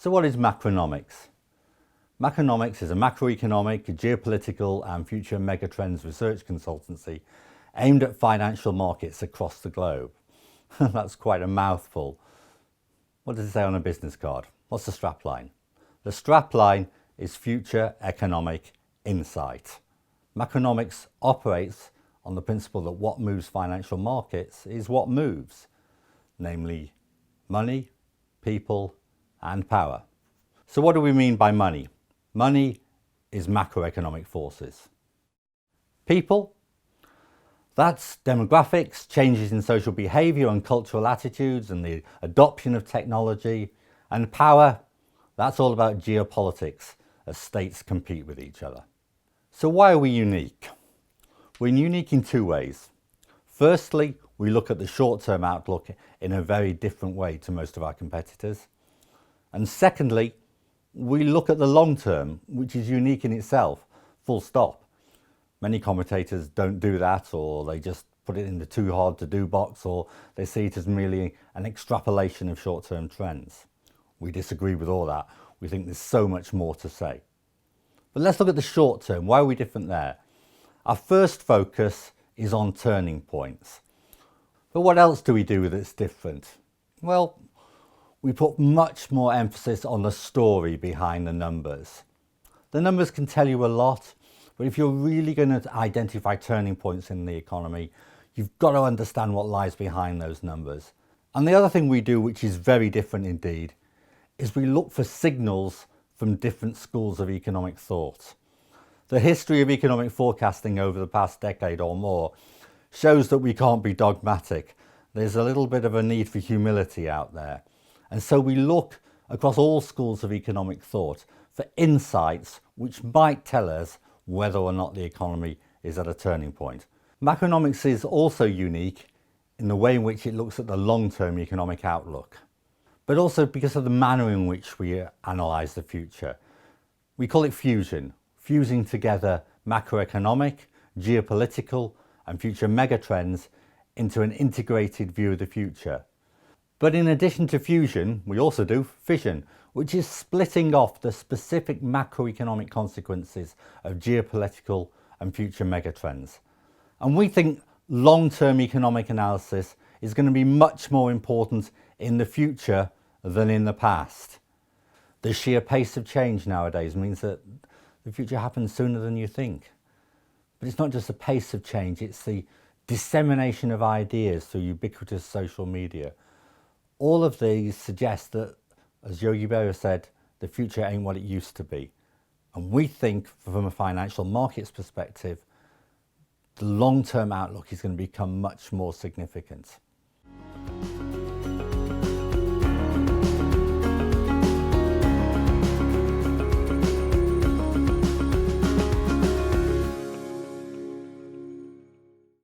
So what is macronomics? Macronomics is a macroeconomic, geopolitical and future megatrends research consultancy aimed at financial markets across the globe. That's quite a mouthful. What does it say on a business card? What's the strapline? The strapline is Future Economic Insight. Macronomics operates on the principle that what moves financial markets is what moves, namely money, people and power. So what do we mean by money? Money is macroeconomic forces. People, that's demographics, changes in social behaviour and cultural attitudes and the adoption of technology. And power, that's all about geopolitics as states compete with each other. So why are we unique? We're unique in two ways. Firstly, we look at the short-term outlook in a very different way to most of our competitors. And secondly, we look at the long term, which is unique in itself, full stop. Many commentators don't do that, or they just put it in the too hard to do box, or they see it as merely an extrapolation of short-term trends. We disagree with all that. We think there's so much more to say. But let's look at the short term. Why are we different there? Our first focus is on turning points. But what else do we do that's different? Well, we put much more emphasis on the story behind the numbers. The numbers can tell you a lot, but if you're really going to identify turning points in the economy, you've got to understand what lies behind those numbers. And the other thing we do, which is very different indeed, is we look for signals from different schools of economic thought. The history of economic forecasting over the past decade or more shows that we can't be dogmatic. There's a little bit of a need for humility out there. And so we look across all schools of economic thought for insights which might tell us whether or not the economy is at a turning point. Macronomics is also unique in the way in which it looks at the long-term economic outlook, but also because of the manner in which we analyse the future. We call it fusion, fusing together macroeconomic, geopolitical and future megatrends into an integrated view of the future. But in addition to fusion, we also do fission, which is splitting off the specific macroeconomic consequences of geopolitical and future megatrends. And we think long-term economic analysis is going to be much more important in the future than in the past. The sheer pace of change nowadays means that the future happens sooner than you think. But it's not just the pace of change, it's the dissemination of ideas through ubiquitous social media. All of these suggest that, as Yogi Berra said, the future ain't what it used to be. And we think from a financial markets perspective, the long-term outlook is going to become much more significant.